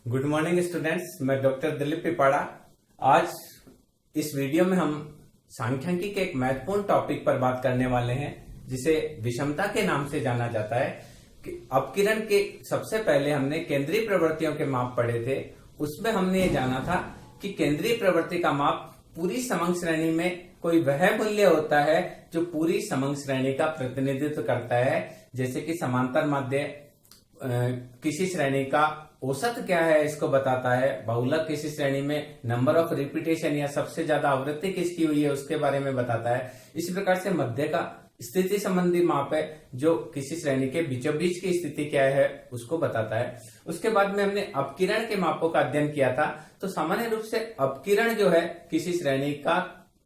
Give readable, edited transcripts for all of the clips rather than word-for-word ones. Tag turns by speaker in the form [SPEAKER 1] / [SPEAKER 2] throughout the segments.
[SPEAKER 1] Good morning students, मैं doctor Dilip Pipara. आज इस वीडियो में हम सांख्यिकी के एक महत्वपूर्ण टॉपिक पर बात करने वाले हैं, जिसे विषमता के नाम से जाना जाता है। कि अपकिरण के सबसे पहले हमने केंद्रीय प्रवृत्तियों के माप पढ़े थे। उसमें हमने ये जाना था कि केंद्रीय प्रवृत्ति का माप पूरी समंग श्रेणी में कोई वह मूल्य होता है जो पूरी समंग श्रेणी का प्रतिनिधित्व करता है। जैसे कि समांतर माध्य किसी श्रेणी का औसत क्या है इसको बताता है, बहुलक किसी श्रेणी में नंबर ऑफ रिपीटेशन या सबसे ज्यादा आवृत्ति किसकी हुई है उसके बारे में बताता है। इसी प्रकार से मध्य का स्थिति संबंधी माप है जो किसी श्रेणी के बीचों बीच की स्थिति क्या है उसको बताता है। उसके बाद में हमने अपकिरण के मापों का अध्ययन किया था। तो सामान्य रूप से अपकिरण जो है किसी श्रेणी का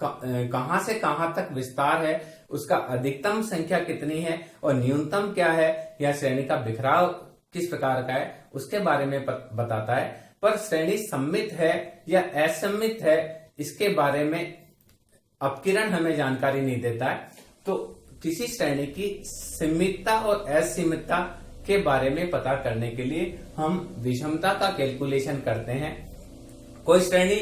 [SPEAKER 1] कहां से कहां तक विस्तार है, उसका अधिकतम संख्या कितनी है और न्यूनतम क्या है, या श्रेणी का बिखराव किस प्रकार का है उसके बारे में बताता है। पर श्रेणी सम्मित है या असम्मित है इसके बारे में अपकिरण हमें जानकारी नहीं देता है। तो किसी श्रेणी की सीमितता और असीमितता के बारे में पता करने के लिए हम विषमता का कैलकुलेशन करते हैं। कोई श्रेणी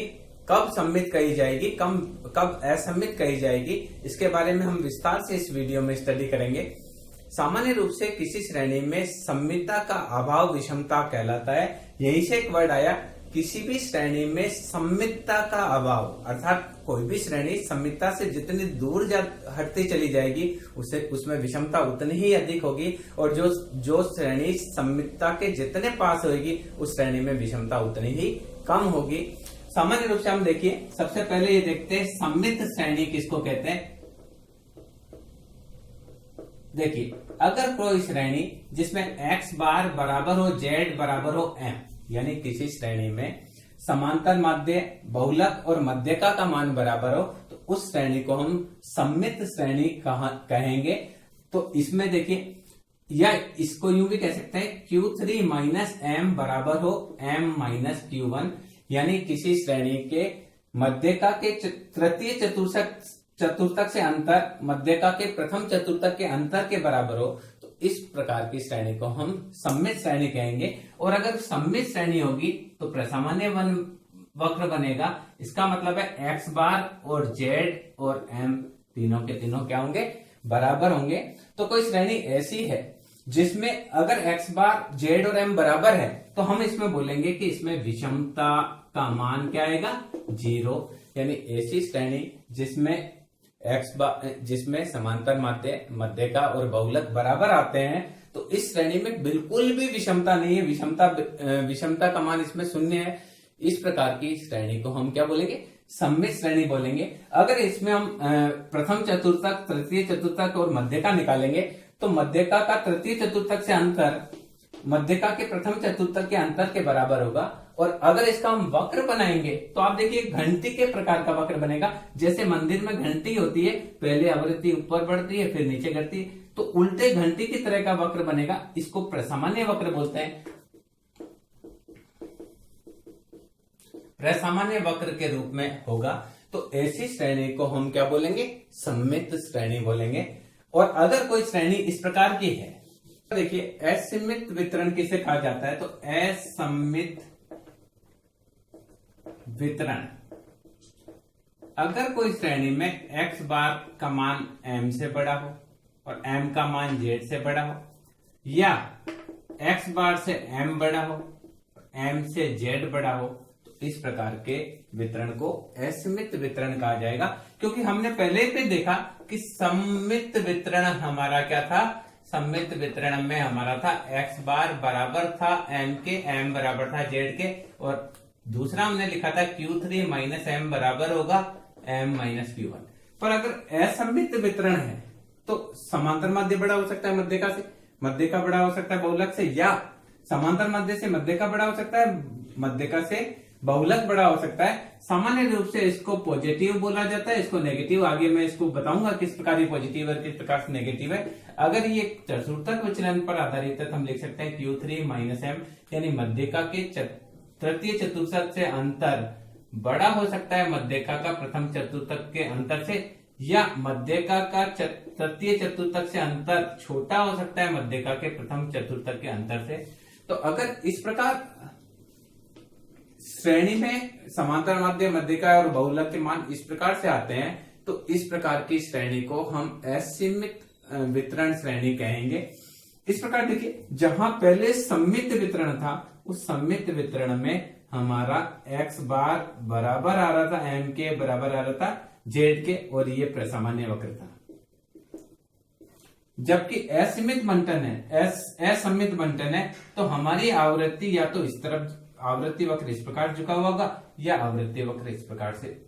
[SPEAKER 1] कब सम्मित कही जाएगी, कब असम्मित कही जाएगी, इसके बारे में हम विस्तार से इस वीडियो में स्टडी करेंगे। सामान्य रूप से किसी श्रेणी में सम्मितता का अभाव विषमता कहलाता है। यहीं से एक वर्ड आया, किसी भी श्रेणी में सम्मितता का अभाव, अर्थात कोई भी श्रेणी सम्मितता से जितनी दूर हटती चली जाएगी उसमें विषमता उतनी ही अधिक होगी, और जो श्रेणी सम्मितता के जितने पास होगी उस श्रेणी में विषमता उतनी ही कम होगी। सामान्य रूप से हम देखिए, सबसे पहले ये देखते हैं सम्मित श्रेणी किसको कहते हैं। देखिए, अगर कोई श्रेणी जिसमें x बार बराबर हो z बराबर हो m, यानी किसी श्रेणी में समांतर माध्य, बहुलक और मध्यका का मान बराबर हो, तो उस श्रेणी को हम सम्मित श्रेणी कहेंगे। तो इसमें देखिए, या इसको यूं भी कह सकते हैं Q3 माइनस m बराबर हो m माइनस Q1, यानी किसी श्रेणी के मध्यका के तृतीय चतुर्थक से अंतर मध्यका के प्रथम चतुर्थक के अंतर के बराबर हो, तो इस प्रकार की श्रेणी को हम सम्मित श्रेणी कहेंगे। और अगर सम्मित श्रेणी होगी तो प्रसामान्य वक्र बनेगा। इसका मतलब है x बार और z और m तीनों के तीनों क्या होंगे, बराबर होंगे। तो कोई श्रेणी ऐसी है जिसमें अगर x बार z और m बराबर है तो हम इसमें बोलेंगे कि इसमें विषमता का मान क्या आएगा, 0। यानी ऐसी श्रेणी जिसमें समांतर माध्य, मध्यका और बहुलक बराबर आते हैं, तो इस श्रेणी में बिल्कुल भी विषमता नहीं है, विषमता का मान इसमें 0 है। इस प्रकार की श्रेणी को हम क्या बोलेंगे, सम्मित श्रेणी बोलेंगे। अगर इसमें हम प्रथम चतुर्थक, तृतीय चतुर्थक और मध्यका निकालेंगे, तो मध्यका का तृतीय चतुर्थक से अंतर मध्यका के प्रथम चतुर्थक के अंतर के बराबर होगा। और अगर इसका हम वक्र बनाएंगे तो आप देखिए घंटी के प्रकार का वक्र बनेगा। जैसे मंदिर में घंटी होती है, पहले आवृत्ति ऊपर बढ़ती है फिर नीचे गिरती है, तो उल्टे घंटी की तरह का वक्र बनेगा। इसको प्रसामान्य वक्र बोलते हैं। प्रसामान्य वक्र के रूप में होगा। तो ऐसी श्रेणी को हम क्या बोलेंगे, सम्मित श्रेणी बोलेंगे। और अगर कोई श्रेणी इस प्रकार की है, देखिए असम्मित वितरण किसे कहा जाता है, तो असम्मित वितरण, अगर कोई श्रेणी में x बार का मान m से बड़ा हो और m का मान z से बड़ा हो, या x बार से m बड़ा हो m से z बड़ा हो, तो इस प्रकार के वितरण को असम्मित वितरण कहा जाएगा। क्योंकि हमने पहले भी देखा कि सम्मित वितरण हमारा क्या था, सम्मित वितरण में हमारा था x बार बराबर था m के, m बराबर था z के, और दूसरा हमने लिखा था Q3 माइनस m बराबर होगा m माइनस Q1। पर अगर असम्मित वितरण है तो समांतर माध्य बड़ा हो सकता है मध्यका से, मध्यका बड़ा हो सकता है बहुलक से, या समांतर माध्य से मध्यका बड़ा हो सकता है, मध्यका से बहुलक बड़ा हो सकता है। सामान्य रूप से इसको पॉजिटिव बोला जाता है, इसको नेगेटिव आगे मैं इसको बताऊंगा किस प्रकार ये पॉजिटिव है किस प्रकार से नेगेटिव है। अगर ये चतुर्थक विचलन पर आधारित है तो हम लिख सकते हैं Q3 माइनस m, यानी मध्यका के तृतीय चतुर्थक से अंतर बड़ा हो सकता है मध्यका का प्रथम चतुर्थक के अंतर से, या मध्यका का तृतीय चतुर्थक से अंतर छोटा हो सकता है मध्यका के प्रथम चतुर्थक के अंतर से। तो अगर इस प्रकार श्रेणी में समांतर माध्य, मध्यिका और बहुलक के मान इस प्रकार से आते हैं, तो इस प्रकार की श्रेणी को हम असीमित वितरण श्रेणी कहेंगे। इस प्रकार देखिए, जहां पहले सम्मित वितरण था, उस सम्मित वितरण में हमारा x बार बराबर आ रहा था m के, बराबर आ रहा था z के, और ये प्रसामान्य वक्र था। जबकि असीमित बंटन है, असम्मित बंटन है, तो हमारी आवृत्ति या तो इस तरफ आवृत्ति वक्र इस प्रकार झुका हुआ होगा, या आवृत्ति वक्र इस प्रकार से,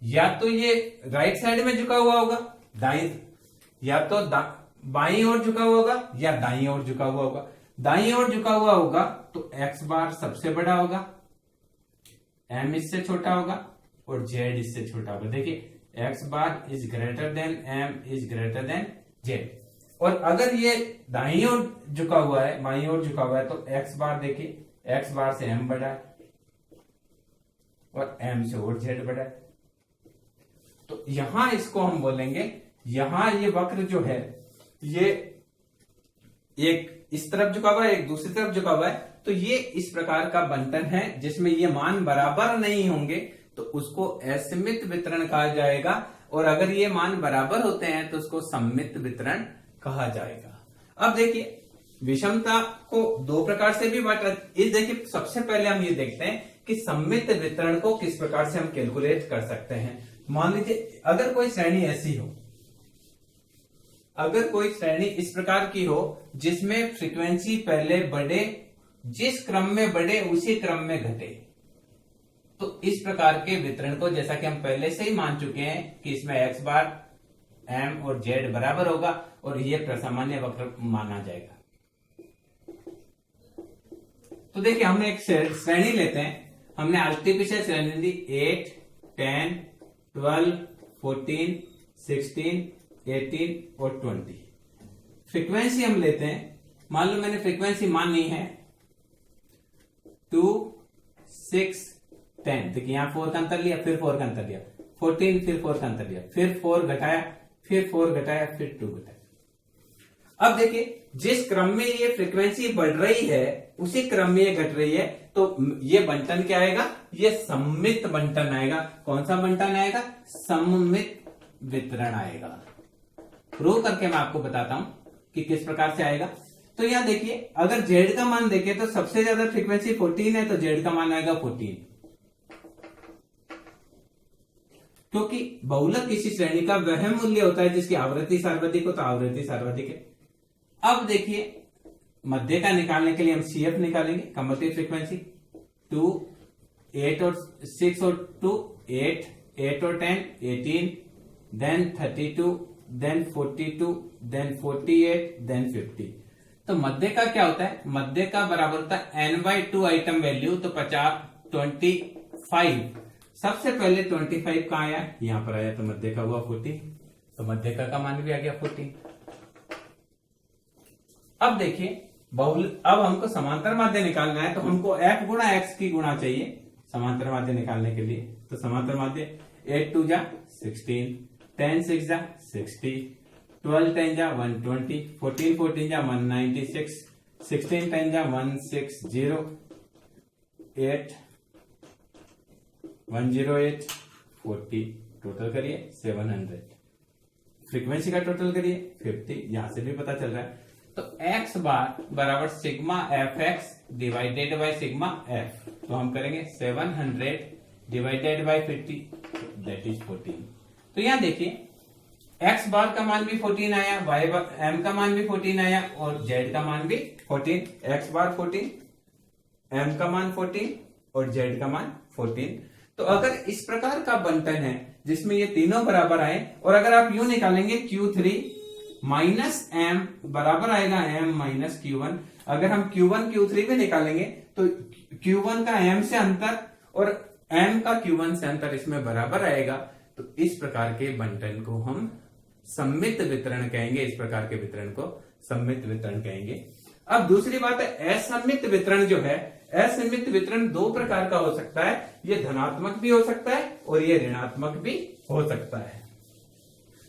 [SPEAKER 1] या तो ये राइट साइड में झुका हुआ होगा, दाईं, या तो बाईं ओर झुका हुआ होगा, या दाईं ओर झुका हुआ होगा। दाईं ओर झुका हुआ होगा तो x बार सबसे बड़ा होगा, m इससे छोटा होगा, और z इससे छोटा होगा। देखिए x bar is greater than m is greater than z। और अगर ये दाईं ओर झुका हुआ है, बाईं ओर झुका हुआ है, तो x बार देखिए, x बार से m बड़ा है और m से और z बड़ा है। तो यहां इसको हम बोलेंगे, यहां ये वक्र जो है ये एक इस तरफ झुका हुआ है, एक दूसरी तरफ झुका हुआ है, तो ये इस प्रकार का बंटन है जिसमें ये मान बराबर नहीं होंगे, तो उसको असीमित वितरण कहा जाएगा। और अगर ये मान बराबर होते हैं तो उसको सम्मित वितरण कहा जाएगा। अब देखिए, विषमता को दो प्रकार से भी बांटा। इस देखिए, सबसे पहले हम ये देखते हैं कि सम्मित वितरण को किस प्रकार से हम कैलकुलेट कर सकते हैं। मान लीजिए अगर कोई श्रेणी ऐसी हो, अगर कोई श्रेणी इस प्रकार की हो जिसमें फ्रीक्वेंसी पहले बढ़े, जिस क्रम में बढ़े उसी क्रम में घटे, तो इस प्रकार के वितरण को, जैसा कि हम पहले से ही मान चुके हैं कि इसमें x बार m और z बराबर होगा और यह प्रसामान्य वक्र माना जाएगा। तो देखिए, हमने एक श्रेणी लेते हैं, हमने आर्टिफिशियल श्रेणी ली 8, 10, 12, 14, 16, 18 और 20। फ्रीक्वेंसी हम लेते हैं, मान लो मैंने फ्रीक्वेंसी मानी है 2, 6, 10। देखिए यहां 4 का अंतर लिया, फिर 4 का अंतर लिया, 14, फिर 4 का अंतर लिया, फिर 4 घटाया, फिर 4 घटाया, फिर 2 घटाया। अब देखिए, जिस क्रम में ये फ्रीक्वेंसी बढ़ रही है उसी क्रम में ये घट रही है, तो ये बंटन क्या आएगा? ये सम्मित बंटन आएगा। कौन सा बंटन आएगा? सम्मित वितरण आएगा। प्रूव करके मैं आपको बताता हूं कि किस प्रकार से आएगा। तो यहां देखिए, अगर जेड का मान देखें तो सबसे ज्यादा फ्रीक्वेंसी 14 है, तो जेड का मान आएगा 14, क्योंकि बहुलक किसी श्रेणी का वह मूल्य होता है जिसकी आवृत्ति सार्वत्रिक हो, तो आवृत्ति सार्वत्रिक है। अब देखिए, मध्य का निकालने के लिए हम CF निकालेंगे, कम्युटेटिव फ्रीक्वेंसी 2, 8 और 6 और 2, 8, 8 और 10, 18, देन 32, देन 42, देन 48, देन 50। तो मध्य का क्या होता है? मध्य का बराबर होता है n/2 आइटम वैल्यू, तो 25। सबसे पहले 25 कहां आया? यहां पर आया, तो मध्य का हुआ 40, तो मध्य का मान भी आ गया 40। अब देखिए, अब हमको समांतर माध्य निकालना है, तो हमको f गुणा x की गुणा चाहिए समांतर माध्य निकालने के लिए। तो समांतर माध्य 8 2 जा 16, 10 6 जा 60, 12 10 जा 120, 14 14 जा 196, 16 10 जा 160, 8 108, 40, टोटल करिए 700। फ्रीक्वेंसी का टोटल करिए 50, यहां से भी पता चल रहा है। तो x बार बराबर sigma fx divided by sigma f, तो हम करेंगे 700 डिवाइडेड बाय 50, दैट इज 14। तो यहां देखिए, x बार का मान भी 14 आया, m का मान भी 14 आया और z का मान भी 14। x बार 14, m का मान 14 और z का मान 14। तो अगर इस प्रकार का बंटन है जिसमें ये तीनों बराबर आए, और अगर आप यूं निकालेंगे Q3 माइनस m बराबर आएगा m माइनस Q1। अगर हम Q1 Q3 भी निकालेंगे तो Q1 का m से अंतर और m का Q1 से अंतर इसमें बराबर आएगा। तो इस प्रकार के बंटन को हम सम्मित वितरण कहेंगे। इस प्रकार के वितरण को सम्मित वितरण कहेंगे। अब दूसरी बात है असम्मित वितरण जो है, असम्मित वितरण दो प्रकार का हो सकता है। ये धनात्मक भी हो सकता है और ये ऋणात्मक भी हो सकता है।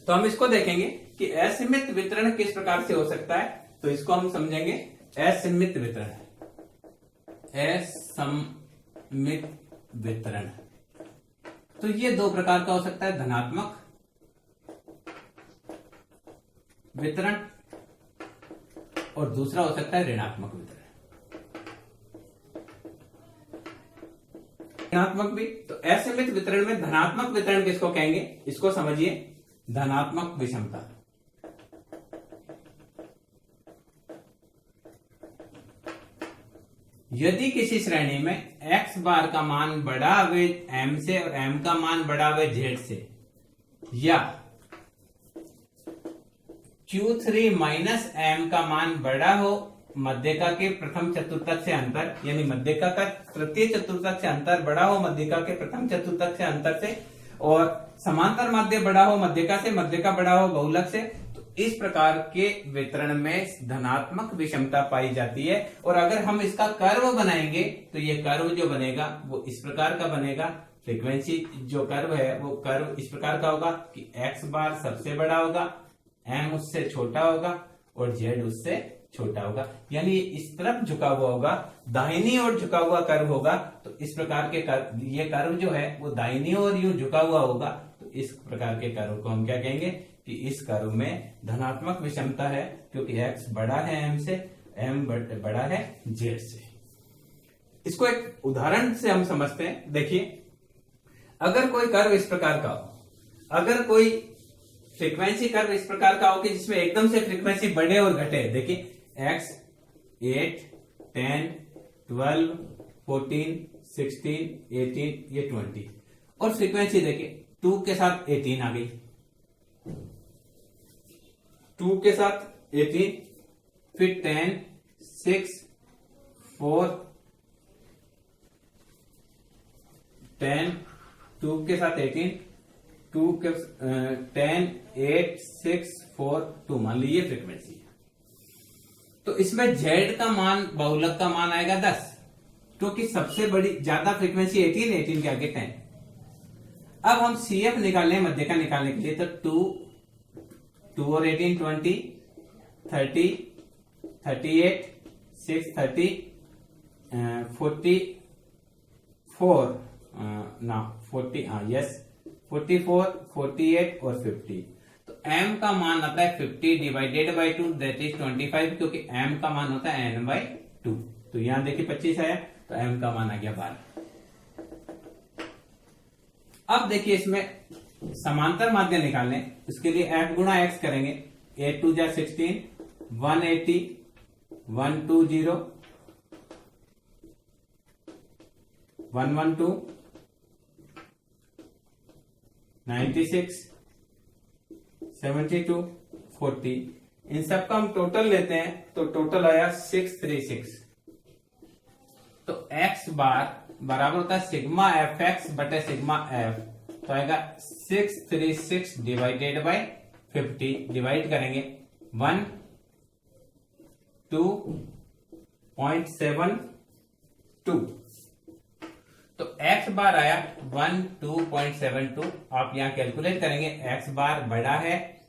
[SPEAKER 1] तो हम इसको देखेंगे कि असीमित वितरण किस प्रकार से हो सकता है। तो इसको हम समझेंगे असीमित वितरण, असम्मित असमित वितरण। तो ये दो प्रकार का हो सकता है, धनात्मक वितरण और दूसरा हो सकता है ऋणात्मक वितरण। ऋणात्मक भी, तो असमित वितरण में धनात्मक वितरण किसको कहेंगे, इसको समझिए, धनात्मक विषमता। यदि किसी श्रेणी में x बार का मान बड़ा हुए m से और m का मान बड़ा हुए z से, या Q3 माइनस m का मान बड़ा हो मध्यिका के प्रथम चतुर्थक से अंतर, यानी मध्यिका का तृतीय चतुर्थक से अंतर बड़ा हो मध्यिका के प्रथम चतुर्थक से अंतर से, और समांतर माध्य बड़ा हो मध्यिका से, मध्यिका बड़ा हो बहुलक से, तो इस प्रकार के वितरण में धनात्मक विषमता पाई जाती है। और अगर हम इसका कर्व बनाएंगे तो ये कर्व जो बनेगा वो इस प्रकार का बनेगा। फ्रीक्वेंसी जो कर्व है वो कर्व इस प्रकार का होगा कि x बार सबसे बड़ा होगा, m उससे छोटा होगा और z उससे छोटा होगा, यानी इस तरफ झुका हुआ होगा, दाहिनी ओर झुका हुआ कर्व होगा। तो इस प्रकार के ये कर्व जो है वो दाहिनी ओर यूं झुका हुआ होगा। तो इस प्रकार के कर्व को हम क्या कहेंगे कि इस कर्व में धनात्मक विषमता है, क्योंकि x बड़ा है m से, m बड़ा है z से। इसको एक उदाहरण से हम समझते हैं। देखिए, अगर कोई कर्व इस प्रकार का हो, अगर कोई फ्रीक्वेंसी कर्व इस प्रकार का हो कि जिसमें एकदम से फ्रीक्वेंसी बढ़े और घटे, देखिए x 8, 10, 12, 14, 16, 18, ये 20, और फ्रीक्वेंसी देखिए 2 के साथ 18 आ गई, 2 के साथ 18, फिर 10, 6, 4, 10, 2 के साथ 18, 2 के 10, 8, 6, 4, 2, मान लीजिए फ्रीक्वेंसी है। तो इसमें z का मान, बहुलक का मान आएगा 10, क्योंकि सबसे बड़ी ज्यादा फ्रीक्वेंसी 18, 18 के आगे 10। अब हम CF निकालने, मध्यिका निकालने के लिए, तो 2 और 18 20, 30, 38, 6, 30, 44 ना 40, यस 44, 48 और 50। तो m का मान आता है 50 डिवाइडेड बाई 2, दैट इज 25, क्योंकि m का मान होता है n बाई 2। तो यहां देखिए 25 आया, तो m का मान आ गया 12। अब देखिए इसमें समांतर माध्य निकालने, उसके लिए f गुणा x करेंगे, 8 2 जा 16, 180, 120, 112, 96, 72, 40, इन सबका हम टोटल लेते हैं तो टोटल आया 636। तो x बार बराबर होता है सिग्मा एफ एक्स बटे सिग्मा एफ, तो आएगा 636 डिवाइडेड बाई 50, डिवाइड करेंगे 1 2.72, तो x बार आया 12.72। आप यहां कैलकुलेट करेंगे, x बार बड़ा है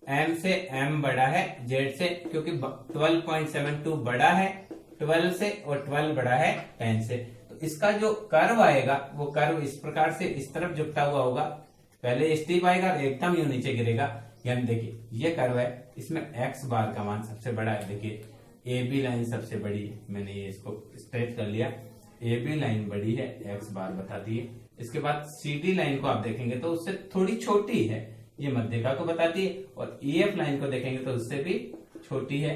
[SPEAKER 1] m से, m बड़ा है z से, क्योंकि 12.72 बड़ा है 12 से और 12 बड़ा है 10 से। तो इसका जो कर्व आएगा वो कर्व इस प्रकार से इस तरफ झुकता हुआ होगा, पहले स्टीप आएगा एकदम यूं नीचे गिरेगा। यानी देखिए ये कर्व है, इसमें x बार का मान सबसे बड़ा है। देखिए AB लाइन सबसे बड़ी है, मैंने ये इसको स्ट्रेट कर लिया, AB लाइन बड़ी है, x बार बताती है। इसके बाद CD लाइन को आप देखेंगे तो उससे थोड़ी छोटी है, ये मध्यिका को बताती है, और EF लाइन को देखेंगे तो उससे भी छोटी है,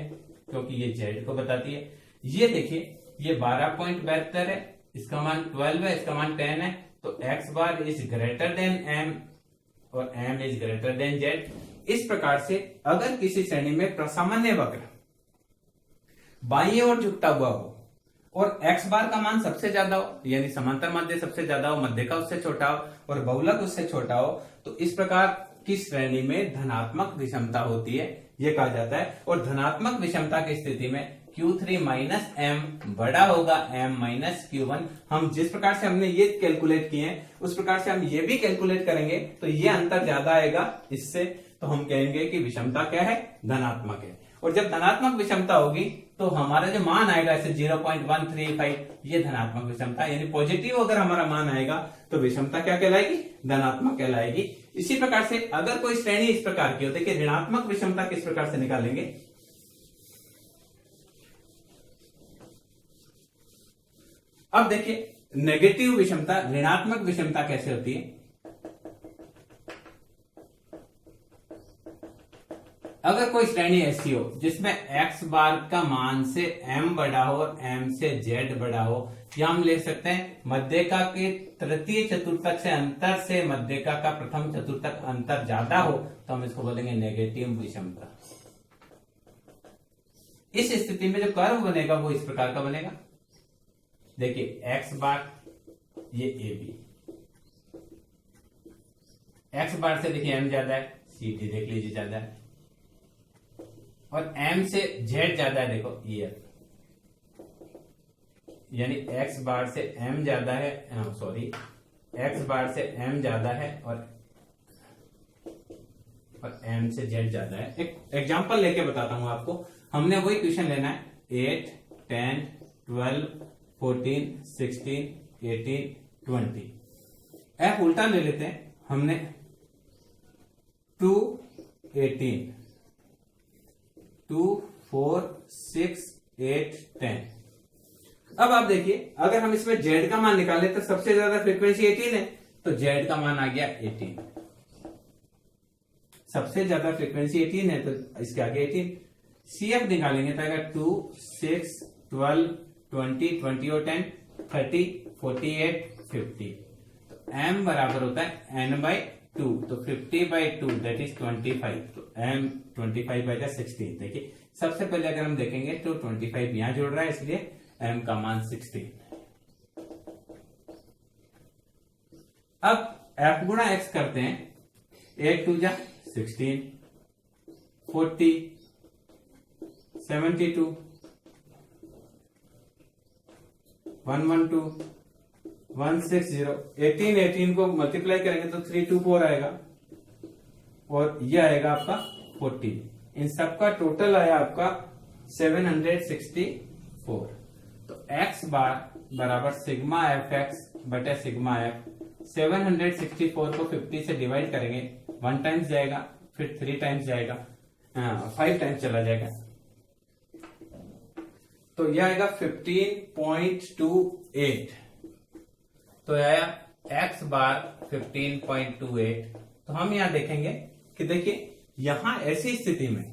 [SPEAKER 1] क्योंकि ये Z को बताती है। ये देखिए ये 12.72 है, इसका मान 12 है, इसका मान 10 है, तो x bar is greater than m और m is greater than z। इस प्रकार से अगर किसी श्रेणी में प्रसामान्य वक्र बाईं ओर झुकता हुआ हो और x बार का मान सबसे ज्यादा हो, यानी समांतर माध्य सबसे ज्यादा हो, मध्यिका उससे छोटा हो और बहुलक उससे छोटा हो, तो इस प्रकार की श्रेणी में धनात्मक विषमता होती है, ये कहा जाता है। और धनात्मक विषमता की स्थिति में Q3 माइनस m बड़ा होगा m माइनस Q1। हम जिस प्रकार से हमने ये कैलकुलेट किए हैं उस प्रकार से हम ये भी कैलकुलेट करेंगे, तो ये अंतर ज्यादा आएगा इससे, तो हम कहेंगे कि विषमता क्या है, धनात्मक है। और जब धनात्मक विषमता होगी तो हमारा जो मान आएगा ऐसे 0.135 ये धनात्मक विषमता, यानी पॉजिटिव अगर हमारा मान आएगा तो विषमता क्या कहलाएगी, धनात्मक कहलाएगी। इसी प्रकार से अगर कोई श्रेणी इस प्रकार की हो, देखिए ऋणात्मक विषमता किस प्रकार से निकालेंगे। अब देखिए नेगेटिव विषमता, ऋणात्मक विषमता कैसे होती है। अगर कोई श्रेणी ऐसी हो जिसमें x बार का मान से m बड़ा हो और m से z बड़ा हो, या हम ले सकते हैं मध्यिका के तृतीय चतुर्थक से अंतर से मध्यिका का प्रथम चतुर्थक अंतर ज्यादा हो, तो हम इसको बोलेंगे नेगेटिव विषमता। इस स्थिति में जो कर्व बनेगा वो इस प्रकार का बनेगा। देखिए x बार ये AB, x बार से देखिए m ज्यादा है, CD देख लीजिए ज्यादा है, और m से z ज्यादा है, देखो EF, यानी x बार से m ज्यादा है, सॉरी x बार से m ज्यादा है और m से z ज्यादा है। एक एग्जांपल लेके बताता हूं आपको। हमने वही क्वेश्चन लेना है 8, 10, 12, 14, 16, 18, 20। f उल्टा ले लेते हैं, हमने 2, 18, 2, 4, 6, 8, 10। अब आप देखिए अगर हम इसमें z का मान निकाले तो सबसे ज्यादा फ्रीक्वेंसी 18 है, तो z का मान आ गया 18। सबसे ज्यादा फ्रीक्वेंसी 18 है तो इसके आगे 18। CF निकालेंगे तो आएगा 2, 6, 12, 20, 20 और 10, 30, 48, 50। तो m बराबर होता है n/2, तो 50/2 दैट इज 25। तो m 25/16। देखिए सबसे पहले अगर हम देखेंगे तो 25 यहां जोड़ रहा है, इसलिए m का मान 16। अब f गुणा x करते हैं, 8 2 जा 16, 40, 72, 112, 160, 18 को मल्टीप्लाई करेंगे तो 324 आएगा और ये आएगा आपका 40। इन सबका टोटल आया आपका 764। तो x बार बराबर सिग्मा एफ एक्स बटे सिग्मा एफ। 764 को 50 से डिवाइड करेंगे, 1 टाइम्स जाएगा, फिर 3 टाइम्स जाएगा, 5 टाइम्स चला जाएगा, तो यह आएगा 15.28। तो आया x बार 15.28। तो हम यहां देखेंगे कि देखिए यहां ऐसी स्थिति में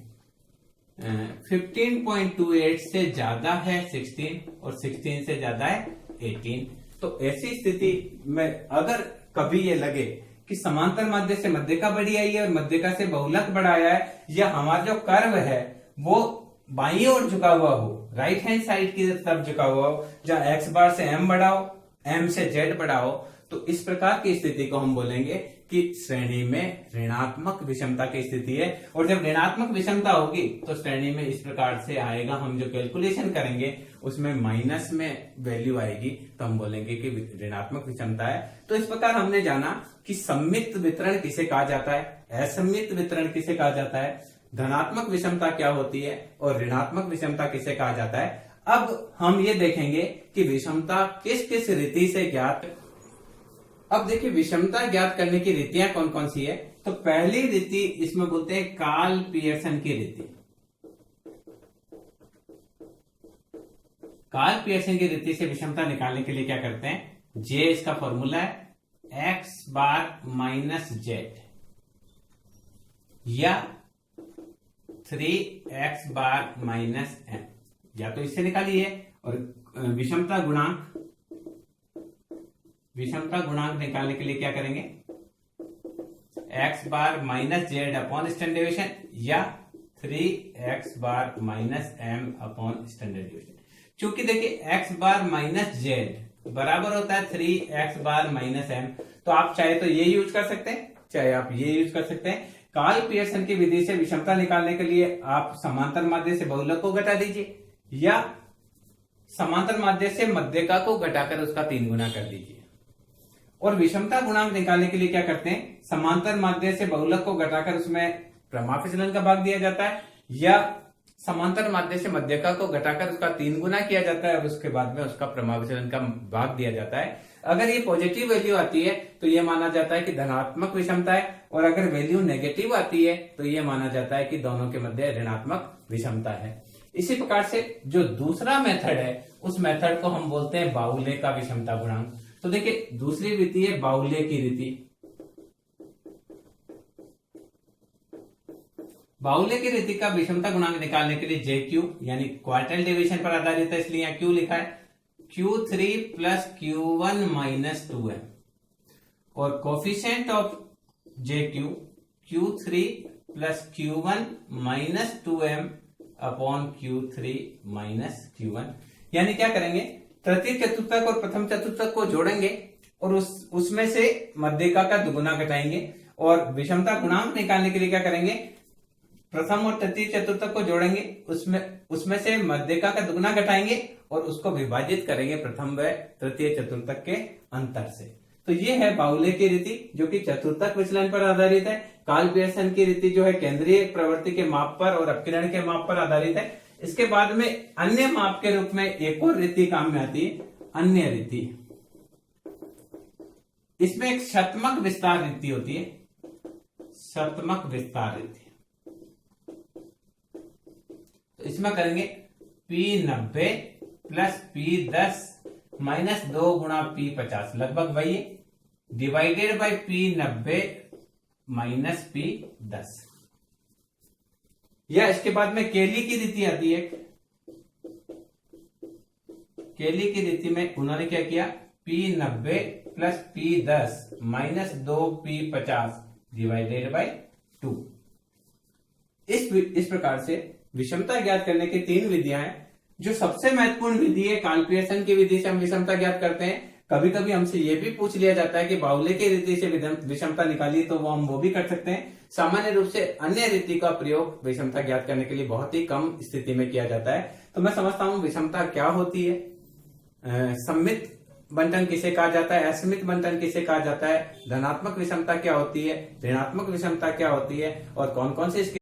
[SPEAKER 1] 15.28 से ज्यादा है 16 और 16 से ज्यादा है 18। तो ऐसी स्थिति में अगर कभी ये लगे कि समांतर माध्य से मध्यिका बड़ी आई है और मध्यिका से बहुलक बड़ा आया है, या हमारा जो कर्व है वो बाईं ओर झुका हुआ हो, राइट हैंड साइड की तरफ झुका हुआ हो, जहां x बार से m बड़ा हो, m से z बड़ा हो, तो इस प्रकार की स्थिति को हम बोलेंगे कि श्रेणी में ऋणात्मक विषमता की स्थिति है। और जब ऋणात्मक विषमता होगी तो श्रेणी में इस प्रकार से आएगा, हम जो कैलकुलेशन करेंगे उसमें माइनस में वैल्यू आएगी, तो हम बोलेंगे कि ऋणात्मक विषमता है। तो इस प्रकार हमने जाना कि सम्मित वितरण किसे कहा जाता है, असम्मित वितरण किसे कहा जाता है, धनात्मक विषमता क्या होती है और ऋणात्मक विषमता किसे कहा जाता है। अब हम ये देखेंगे कि विषमता किस किस रीति से ज्ञात। अब देखिए विषमता ज्ञात करने की रीतियां कौन कौन सी है। तो पहली रीति इसमें बोलते हैं कार्ल पियर्सन की रीति। कार्ल पियर्सन की रीति से विषमता निकालने के लिए क्या करते हैं, जे इसका फॉर्मूला है, x बार माइनस जेड या 3x बार माइनस m, या तो इससे निकालिए। और विषमता गुणांक निकालने के लिए क्या करेंगे, x bar minus z upon standard deviation या 3x bar minus m upon standard deviation. चूंकि देखिए x बार माइनस जेड बराबर होता है 3x बार माइनस m, तो आप चाहे तो ये यूज कर सकते हैं, चाहे आप ये यूज कर सकते हैं। कार्ल पियर्सन की विधि से विषमता निकालने के लिए आप समांतर माध्य से बहुलक को घटा दीजिए या समांतर माध्य से मध्यिका को घटाकर उसका 3 गुना कर दीजिए। और विषमता गुणांक निकालने के लिए क्या करते हैं, समांतर माध्य से बहुलक को घटाकर उसमें प्रमाण फिसलन का भाग दिया जाता है या समांतर माध्य से मध्यका को घटाकर उसका 3 गुना किया जाता है और उसके बाद में उसका प्रभाव विचलन का भाग दिया जाता है। अगर ये पॉजिटिव वैल्यू आती है तो ये माना जाता है कि धनात्मक विषमता है, और अगर वैल्यू नेगेटिव आती है तो ये माना जाता है कि दोनों के मध्य ऋणात्मक विषमता है। इसी प्रकार से जो दूसरा मेथड है उस मेथड को हम बोलते हैं बाउले का विषमता गुणांक। तो देखिए दूसरी रीति है बाउले की रीति। बाउले की रीति का विषमता गुणांक निकालने के लिए JQ यानी क्वार्टाइल डिवीजन पर आधारित है, इसलिए यहाँ Q लिखा है, Q3 plus Q1 minus 2m, और coefficient of JQ Q3 plus Q1 minus 2m upon Q3 minus Q1। यानी क्या करेंगे, तृतीय चतुर्थक और प्रथम चतुर्थक को जोड़ेंगे और उसमें से मध्यका का दुगुना घटाएंगे, और विषमता गुणांक निकालने के लिए क्या करेंगे, प्रथम और तृतीय चतुर्थक को जोड़ेंगे, उसमें से मध्यका का दुगुना घटाएंगे और उसको विभाजित करेंगे प्रथम व तृतीय चतुर्थक के अंतर से। तो ये है बाउले की रीति जो कि चतुर्थक विचलन पर आधारित है। कार्ल पियर्सन की रीति जो है केंद्रीय प्रवृत्ति के माप पर और अपकिरण के माप पर आधारित है। इसके बाद में अन्य माप के रूप में एक और रीति काम में आती है, अन्य रीति। इसमें एक शतमक विस्तार रीति होती है, शतमक विस्तार रीति। तो इसमें करेंगे P90 प्लस P10 माइनस 2 गुणा P50 लगभग वही divided by P90 minus P10। या इसके बाद में केली की रीति आती है। केली की रीति में उन्होंने क्या किया, P90 plus P10 minus 2 P50 divided by 2। इस प्रकार से विषमता ज्ञात करने की 3 विधियां हैं। जो सबसे महत्वपूर्ण विधि है कार्ल पियर्सन की विधि से हम विषमता ज्ञात करते हैं। कभी कभी हमसे यह भी पूछ लिया जाता है कि बाउले की रीति से विषमता निकाली, तो हम वो भी कर सकते हैं। सामान्य रूप से अन्य रीति का प्रयोग विषमता ज्ञात करने के लिए बहुत ही कम स्थिति में किया जाता है। तो मैं समझता हूं विषमता क्या होती है, सममित बंटन किसे कहा जाता है, असमित बंटन किसे कहा जाता है, धनात्मक विषमता क्या होती है, ऋणात्मक विषमता क्या होती है, और कौन कौन से इसके